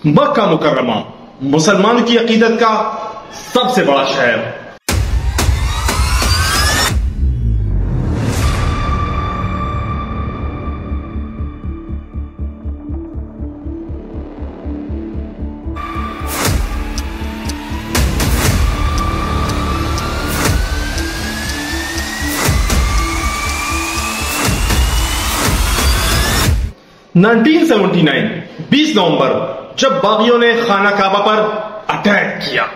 مکہ مکرمہ مسلمانوں کی عقیدت کا سب سے بڑا شہر. نائنٹین 20 نومبر جب باغیوں نے خانہ کعبہ پر اٹیک کیا.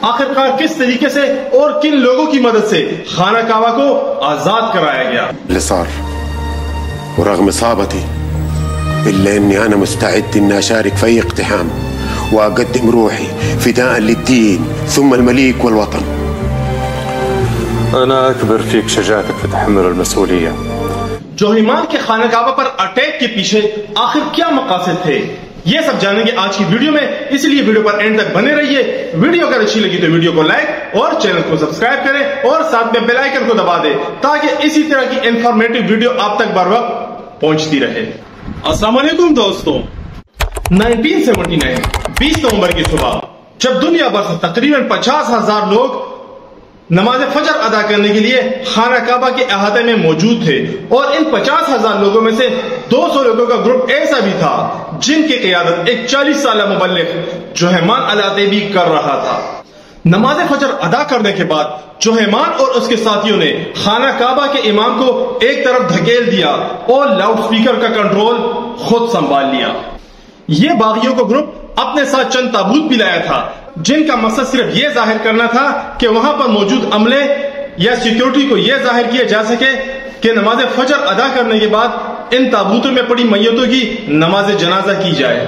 آخرکار کس طریقے سے اور کن لوگوں کی مدد سے خانہ کعبہ کو آزاد کرایا گیا؟ اللي صار ورغم إصابتي إلا إني أنا مستعد إني أشارك في أي اقتحام وأقدم روحي فداء للدين ثم المليك والوطن. أنا أكبر فيك شجاعتك في تحمل المسؤولية. جوہیمان کے خانہ کعبہ پر اٹیک کے پیچھے آخر کیا مقاصد تھے، یہ سب جانیں گے آج کی ویڈیو میں، اس لیے ویڈیو پر اینڈ تک بنے رہیے. ویڈیو اگر اچھی لگی تو ویڈیو کو لائک اور چینل کو سبسکرائب کریں اور ساتھ میں بیل آئیکن کو دبا دیں تاکہ اسی طرح کی انفارمیٹو ویڈیو آپ تک بر وقت پہنچتی رہے. السلام علیکم دوستوں. 1979 20 نومبر کی صبح جب دنیا بھر سے تقریباً 50,000 لوگ نماز فجر ادا کرنے کے لیے خانہ کعبہ کے احاطے میں موجود تھے اور ان 50,000 لوگوں میں سے 200 لوگوں کا گروپ ایسا بھی تھا جن کی قیادت ایک 40 سالہ مبلغ جوہیمان العتیبی کر رہا تھا. نماز فجر ادا کرنے کے بعد جوہیمان اور اس کے ساتھیوں نے خانہ کعبہ کے امام کو ایک طرف دھکیل دیا اور لاؤڈ سپیکر کا کنٹرول خود سنبھال لیا. یہ باغیوں کو گروپ اپنے ساتھ چند تابوت بھی لایا تھا جن کا مقصد صرف یہ ظاہر کرنا تھا کہ وہاں پر موجود عملے یا سیکیورٹی کو یہ ظاہر کیا جا سکے کہ نماز فجر ادا کرنے کے بعد ان تابوتوں میں پڑی میتوں کی نماز جنازہ کی جائے.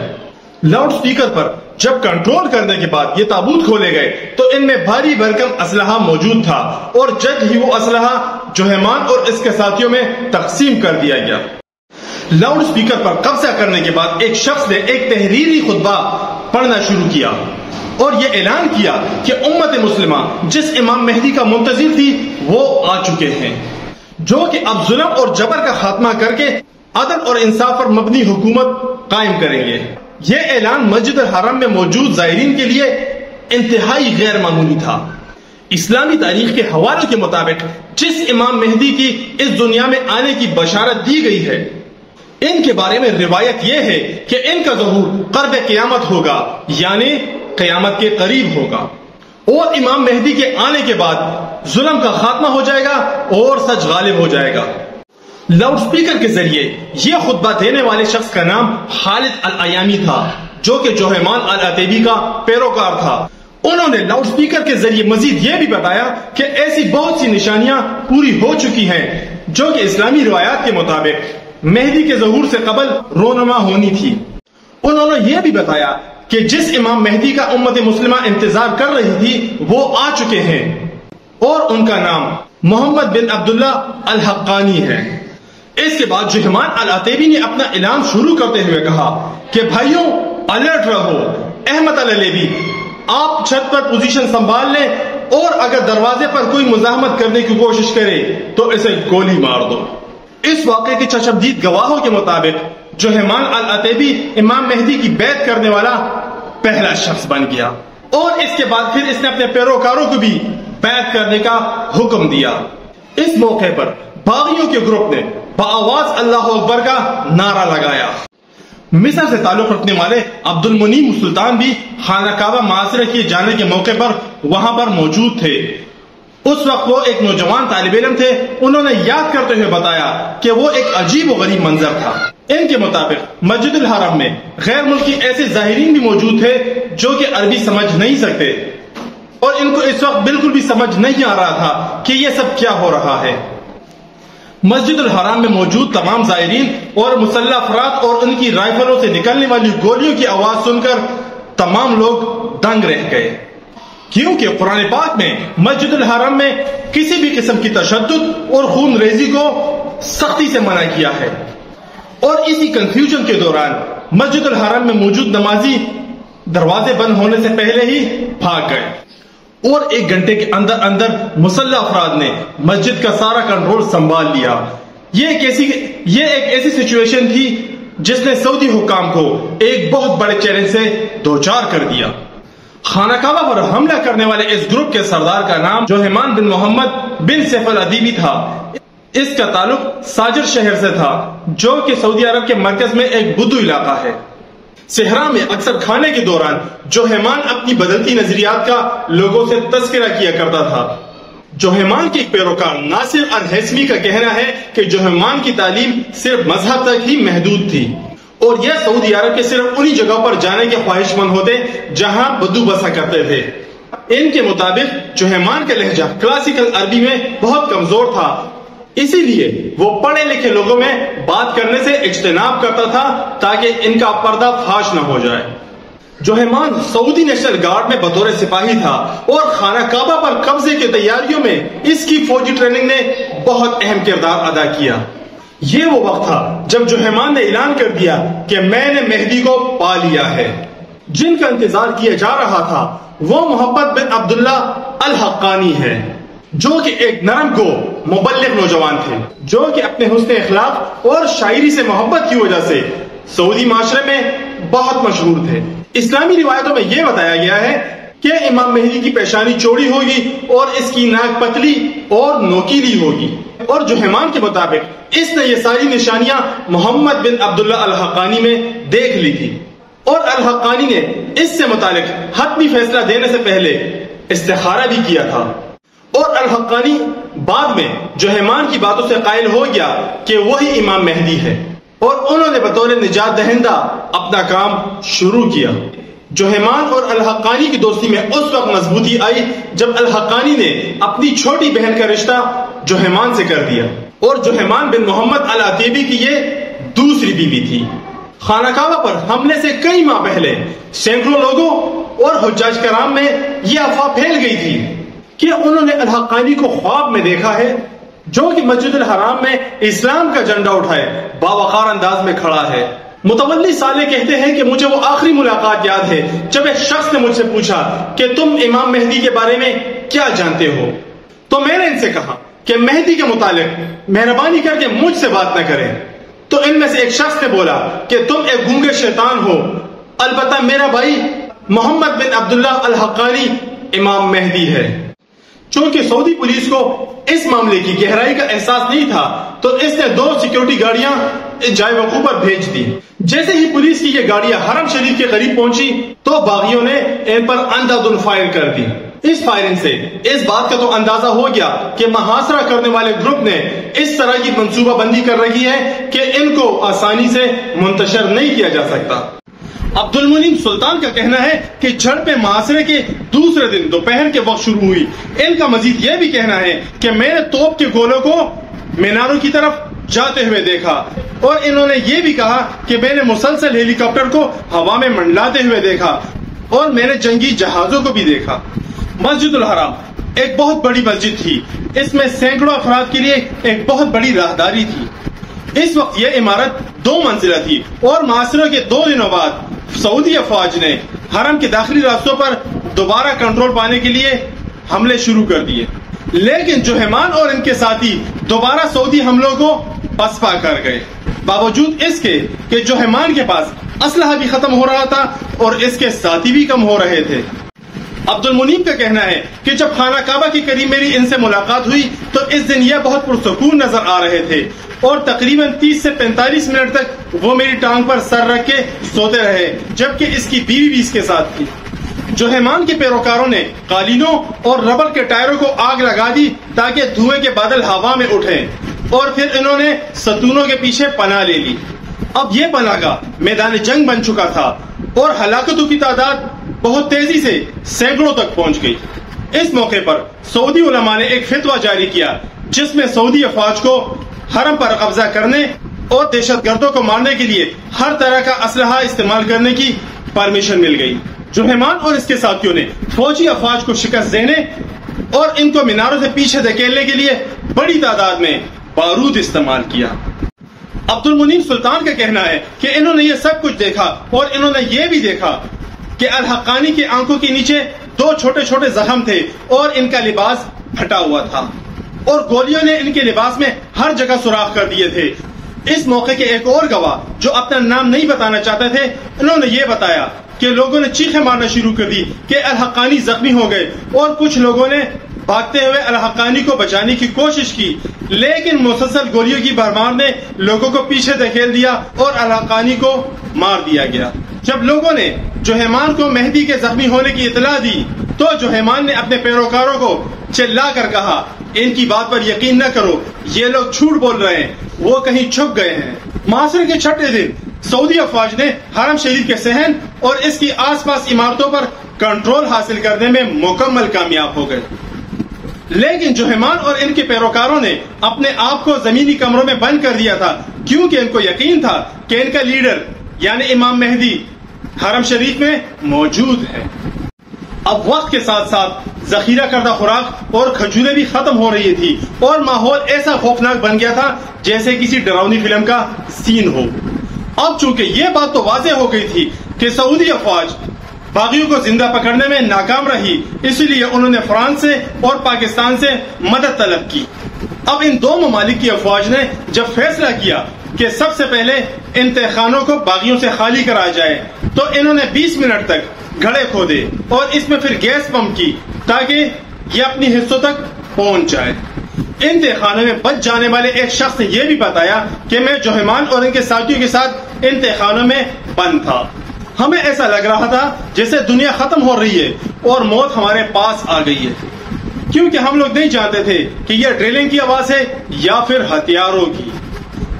لاؤڈ سپیکر پر جب کنٹرول کرنے کے بعد یہ تابوت کھولے گئے تو ان میں بھاری بھرکم اسلحہ موجود تھا اور جلد ہی وہ اسلحہ جوہیمان اور اس کے ساتھیوں میں تقسیم کر دیا گیا. لاؤڈ سپیکر پر قبضہ کرنے کے بعد ایک شخص نے ایک تحریری خطبہ پڑھنا شروع کیا اور یہ اعلان کیا کہ امت مسلمہ جس امام مہدی کا منتظر تھی وہ آ چکے ہیں جو کہ اب ظلم اور جبر کا خاتمہ کر کے عدل اور انصاف پر مبنی حکومت قائم کریں گے. یہ اعلان مسجد الحرام میں موجود زائرین کے لیے انتہائی غیر معمولی تھا. اسلامی تاریخ کے حوالے کے مطابق جس امام مہدی کی اس دنیا میں آنے کی بشارت دی گئی ہے ان کے بارے میں روایت یہ ہے کہ ان کا ظہور قرب قیامت ہوگا یعنی قیامت کے قریب ہوگا اور امام مہدی کے آنے کے بعد ظلم کا خاتمہ ہو جائے گا اور سچ غالب ہو جائے گا. لاؤڈ سپیکر کے ذریعے یہ خطبہ دینے والے شخص کا نام خالد الایامی تھا جو کہ جوہیمان العتیبی کا پیروکار تھا. انہوں نے لاؤڈ سپیکر کے ذریعے مزید یہ بھی بتایا کہ ایسی بہت سی نشانیاں پوری ہو چکی ہیں جو کہ اسلامی روایات کے مطابق مہدی کے ظہور سے قبل رونما ہونی تھی. انہوں نے یہ بھی بتایا کہ جس امام مہدی کا امت مسلمہ انتظار کر رہی تھی وہ آ چکے ہیں اور ان کا نام محمد بن عبداللہ الحقانی ہے. اس کے بعد جوہیمان العتیبی نے اپنا اعلان شروع کرتے ہوئے کہا کہ بھائیوں الرٹ رہو. احمد العلیوی آپ چھت پر پوزیشن سنبھال لیں اور اگر دروازے پر کوئی مزاحمت کرنے کی کوشش کرے تو اسے گولی مار دو. اس واقعے کے چشمدید گواہوں کے مطابق جوہیمان العتیبی امام مہدی کی بیعت کرنے والا پہلا شخص بن گیا اور اس کے بعد پھر اس نے اپنے پیروکاروں کو بھی بیعت کرنے کا حکم دیا. اس موقع پر باغیوں کے گروپ نے بآواز اللہ اکبر کا نعرہ لگایا. مصر سے تعلق رکھنے والے عبد المنیم سلطان بھی خانہ کعبہ محاصرہ کیے جانے کے موقع پر وہاں پر موجود تھے. اس وقت وہ ایک نوجوان طالب علم تھے. انہوں نے یاد کرتے ہوئے بتایا کہ وہ ایک عجیب و غریب منظر تھا. ان کے مطابق مسجد الحرام میں غیر ملکی ایسے ظاہرین بھی موجود تھے جو کہ عربی سمجھ نہیں سکتے اور ان کو اس وقت بالکل بھی سمجھ نہیں آ رہا تھا کہ یہ سب کیا ہو رہا ہے. مسجد الحرام میں موجود تمام زائرین اور مسلح افراد اور ان کی رائفلوں سے نکلنے والی گولیوں کی آواز سن کر تمام لوگ دنگ رہ گئے. کیونکہ قرآن پاک میں مسجد الحرام میں کسی بھی قسم کی تشدد اور خون ریزی کو سختی سے منع کیا ہے، اور اسی کنفیوژن کے دوران مسجد الحرام میں موجود نمازی دروازے بند ہونے سے پہلے ہی بھاگ گئے، اور 1 گھنٹے کے اندر اندر مسلح افراد نے مسجد کا سارا کنٹرول سنبھال لیا۔ یہ ایک ایسی سچویشن تھی جس نے سعودی حکام کو ایک بہت بڑے چیلنج سے دوچار کر دیا۔ خانہ کعبہ پر حملہ کرنے والے اس گروپ کے سردار کا نام جوہیمان بن محمد بن سیف الادیبی تھا۔ اس کا تعلق ساجر شہر سے تھا، جو کہ سعودی عرب کے مرکز میں ایک بدو علاقہ ہے۔ صحرا میں اکثر کھانے کے دوران جوہیمان اپنی بدلتی نظریات کا لوگوں سے تذکرہ کیا کرتا تھا۔ جوہیمان کے ایک پیروکار ناصر الحیثمی کا کہنا ہے کہ جوہیمان کی تعلیم صرف مذہب تک ہی محدود تھی، اور یہ سعودی عرب کے صرف انہی جگہوں پر جانے کے خواہش مند ہوتے جہاں بدو بسا کرتے تھے۔ ان کے مطابق جوہیمان کا لہجہ کلاسیکل عربی میں بہت کمزور تھا، اسی لیے وہ پڑھے لکھے لوگوں میں بات کرنے سے اجتناب کرتا تھا تاکہ ان کا پردہ فاش نہ ہو جائے۔ جوہیمان سعودی نیشنل گارڈ میں بطور سپاہی تھا، اور خانہ کعبہ پر قبضے کی تیاریوں میں اس کی فوجی ٹریننگ نے بہت اہم کردار ادا کیا۔ یہ وہ وقت تھا جب جوہیمان نے اعلان کر دیا کہ میں نے مہدی کو پا لیا ہے۔ جن کا انتظار کیا جا رہا تھا وہ محمد بن عبداللہ الحقانی ہے، جو کہ ایک نرم گو مبلغ نوجوان تھے، جو کہ اپنے حسن اخلاق اور شاعری سے محبت کی وجہ سے سعودی معاشرے میں بہت مشہور تھے۔ اسلامی روایتوں میں یہ بتایا گیا ہے کہ امام مہدی کی پیشانی چوڑی ہوگی اور اس کی ناک پتلی اور نوکیلی ہوگی، اور جوہیمان کے مطابق اس نے یہ ساری نشانیاں محمد بن عبداللہ الحقانی میں دیکھ لی تھی، اور الحقانی نے اس سے متعلق حتمی فیصلہ دینے سے پہلے استخارہ بھی کیا تھا، اور الحقانی بعد میں جوہیمان کی باتوں سے قائل ہو گیا کہ وہی امام مہدی ہے، اور انہوں نے بطور نجات دہندہ اپنا کام شروع کیا۔ جوہیمان اور الحقانی کی دوستی میں اس وقت مضبوطی آئی جب الحقانی نے اپنی چھوٹی بہن کا رشتہ جوہیمان سے کر دیا، اور جوہیمان بن محمد العتیبی کی یہ دوسری بیوی تھی۔ خانہ کعبہ پر حملے سے کئی ماہ پہلے سینکڑوں لوگوں اور حجاج کرام میں یہ افواہ پھیل گئی تھی کہ انہوں نے الحقانی کو خواب میں دیکھا ہے، جو کہ مسجد الحرام میں اسلام کا جھنڈا اٹھائے باوقار انداز میں کھڑا ہے۔ متولی صالح کہتے ہیں کہ مجھے وہ آخری ملاقات یاد ہے جب ایک شخص نے مجھ سے پوچھا کہ تم امام مہدی کے بارے میں کیا جانتے ہو، تو میں نے ان سے کہا کہ مہدی کے متعلق مہربانی کر کے مجھ سے بات نہ کریں۔ تو ان میں سے ایک شخص نے بولا کہ تم ایک گونگے شیطان ہو، البتہ میرا بھائی محمد بن عبداللہ الحقانی امام مہدی ہے۔ چونکہ سعودی پولیس کو اس معاملے کی گہرائی کا احساس نہیں تھا تو اس نے 2 سیکیورٹی گاڑیاں جائے وقوع پر بھیج دی۔ جیسے ہی پولیس کی یہ گاڑیاں حرم شریف کے قریب پہنچی تو باغیوں نے ان پر اندھادھند فائر کر دی۔ اس فائرنگ سے اس بات کا تو اندازہ ہو گیا کہ محاصرہ کرنے والے گروپ نے اس طرح کی منصوبہ بندی کر رہی ہے کہ ان کو آسانی سے منتشر نہیں کیا جا سکتا۔ عبد المنیم سلطان کا کہنا ہے کہ جھڑپیں محاصرے کے دوسرے دن دوپہر کے وقت شروع ہوئی۔ ان کا مزید یہ بھی کہنا ہے کہ میں نے توپ کے گولوں کو میناروں کی طرف جاتے ہوئے دیکھا، اور انہوں نے یہ بھی کہا کہ میں نے مسلسل ہیلی کاپٹر کو ہوا میں منڈلاتے ہوئے دیکھا، اور میں نے جنگی جہازوں کو بھی دیکھا۔ مسجد الحرام ایک بہت بڑی مسجد تھی، اس میں سینکڑوں افراد کے لیے ایک بہت بڑی راہداری تھی۔ اس وقت یہ عمارت 2 منزلہ تھی، اور محاصرے کے 2 دنوں بعد سعودی افواج نے حرم کے داخلی راستوں پر دوبارہ کنٹرول پانے کے لیے حملے شروع کر دیے، لیکن جوہیمان اور ان کے ساتھی دوبارہ سعودی حملوں کو پسپا کر گئے، باوجود اس کے کہ جوہیمان کے پاس اسلحہ بھی ختم ہو رہا تھا اور اس کے ساتھی بھی کم ہو رہے تھے۔ عبد المنیم کا کہنا ہے کہ جب خانہ کعبہ کے قریب میری ان سے ملاقات ہوئی تو اس دن یہ بہت پرسکون نظر آ رہے تھے، اور تقریباً 30 سے 45 منٹ تک وہ میری ٹانگ پر سر رکھ کے سوتے رہے، جبکہ اس کی بیوی بھی اس کے ساتھ تھی۔ جوہیمان کے پیروکاروں نے قالینوں اور ربڑ کے ٹائروں کو آگ لگا دی تاکہ دھوئیں کے بادل ہوا میں اٹھیں، اور پھر انہوں نے ستونوں کے پیچھے پناہ لے لی۔ اب یہ پناہ گاہ میدان جنگ بن چکا تھا، اور ہلاکتوں کی تعداد بہت تیزی سے سینکڑوں تک پہنچ گئی۔ اس موقع پر سعودی علماء نے ایک فتویٰ جاری کیا جس میں سعودی افواج کو حرم پر قبضہ کرنے اور دہشت گردوں کو مارنے کے لیے ہر طرح کا اسلحہ استعمال کرنے کی پرمیشن مل گئی۔ جوہیمان اور اس کے ساتھیوں نے فوجی افواج کو شکست دینے اور ان کو میناروں سے پیچھے دھکیلنے کے لیے بڑی تعداد میں بارود استعمال کیا۔ عبد المنیم سلطان کا کہنا ہے کہ انہوں نے یہ سب کچھ دیکھا اور انہوں نے یہ بھی دیکھا کہ الحقانی کی آنکھوں کے نیچے 2 چھوٹے چھوٹے زخم تھے اور ان کا لباس پھٹا ہوا تھا اور گولیوں نے ان کے لباس میں ہر جگہ سوراخ کر دیے تھے۔ اس موقع کے ایک اور گواہ جو اپنا نام نہیں بتانا چاہتے تھے، انہوں نے یہ بتایا کہ لوگوں نے چیخیں مارنا شروع کر دی کہ الحقانی زخمی ہو گئے اور کچھ لوگوں نے بھاگتے ہوئے الحقانی کو بچانے کی کوشش کی، لیکن مسلسل گولیوں کی بھرمار نے لوگوں کو پیچھے دھکیل دیا اور الحقانی کو مار دیا گیا۔ جب لوگوں نے جوہیمان کو مہدی کے زخمی ہونے کی اطلاع دی تو جوہیمان نے اپنے پیروکاروں کو چلا کر کہا، ان کی بات پر یقین نہ کرو، یہ لوگ جھوٹ بول رہے ہیں، وہ کہیں چھپ گئے ہیں۔ محاصرے کے 6 دن سعودی افواج نے حرم شریف کے صحن اور اس کی آس پاس عمارتوں پر کنٹرول حاصل کرنے میں مکمل کامیاب ہو گئے، لیکن جوہیمان اور ان کے پیروکاروں نے اپنے آپ کو زمینی کمروں میں بند کر دیا تھا، کیونکہ ان کو یقین تھا کہ ان کا لیڈر یعنی امام مہدی حرم شریف میں موجود ہے۔ اب وقت کے ساتھ ساتھ ذخیرہ کردہ خوراک اور کھجوریں بھی ختم ہو رہی تھی اور ماحول ایسا خوفناک بن گیا تھا جیسے کسی ڈراؤنی فلم کا سین ہو۔ اب چونکہ یہ بات تو واضح ہو گئی تھی کہ سعودی افواج باغیوں کو زندہ پکڑنے میں ناکام رہی، اس لیے انہوں نے فرانس سے اور پاکستان سے مدد طلب کی۔ اب ان 2 ممالک کی افواج نے جب فیصلہ کیا کہ سب سے پہلے ان تہخانوں کو باغیوں سے خالی کرایا جائے تو انہوں نے 20 منٹ تک گھڑے کھودے اور اس میں پھر گیس پمپ کی تاکہ یہ اپنی حصوں تک پہنچ جائے۔ ان تہخانوں میں بچ جانے والے ایک شخص نے یہ بھی بتایا کہ میں جوہیمان اور ان کے ساتھیوں کے ساتھ ان تہخانوں میں بند تھا۔ ہمیں ایسا لگ رہا تھا جیسے دنیا ختم ہو رہی ہے اور موت ہمارے پاس آ گئی ہے، کیونکہ ہم لوگ نہیں جانتے تھے کہ یہ ڈرلنگ کی آواز ہے یا پھر ہتھیاروں کی۔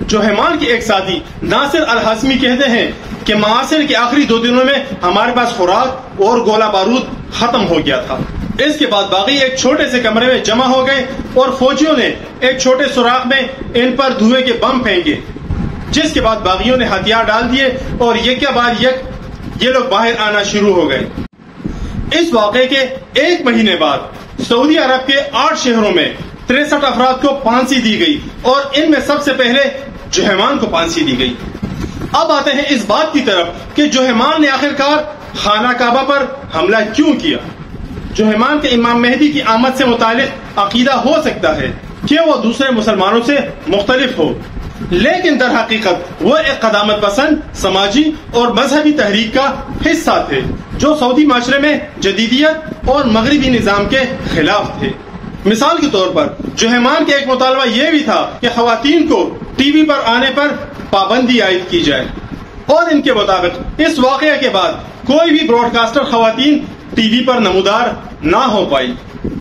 جوہیمان کے ایک ساتھی ناصر الحاسمی کہتے ہیں کہ معاصر کے آخری 2 دنوں میں ہمارے پاس خوراک اور گولہ بارود ختم ہو گیا تھا۔ اس کے بعد باغی ایک چھوٹے سے کمرے میں جمع ہو گئے اور فوجیوں نے ایک چھوٹے سوراخ میں ان پر دھوئے کے بم پھینکے، جس کے بعد باغیوں نے ہتھیار ڈال دیے اور یک بعد یک یہ لوگ باہر آنا شروع ہو گئے۔ اس واقعے کے 1 مہینے بعد سعودی عرب کے 8 شہروں میں 63 افراد کو پھانسی دی گئی اور ان میں سب سے پہلے جوہیمان کو پھانسی دی گئی۔ اب آتے ہیں اس بات کی طرف کہ جوہیمان نے آخرکار خانہ کعبہ پر حملہ کیوں کیا۔ جوہیمان کے امام مہدی کی آمد سے متعلق عقیدہ ہو سکتا ہے کہ وہ دوسرے مسلمانوں سے مختلف ہو، لیکن در حقیقت وہ ایک قدامت پسند سماجی اور مذہبی تحریک کا حصہ تھے جو سعودی معاشرے میں جدیدیت اور مغربی نظام کے خلاف تھے۔ مثال کے طور پر جوہیمان کا ایک مطالبہ یہ بھی تھا کہ خواتین کو ٹی وی پر آنے پر پابندی عائد کی جائے، اور ان کے مطابق اس واقعہ کے بعد کوئی بھی براڈ کاسٹر خواتین ٹی وی پر نمودار نہ ہو پائی۔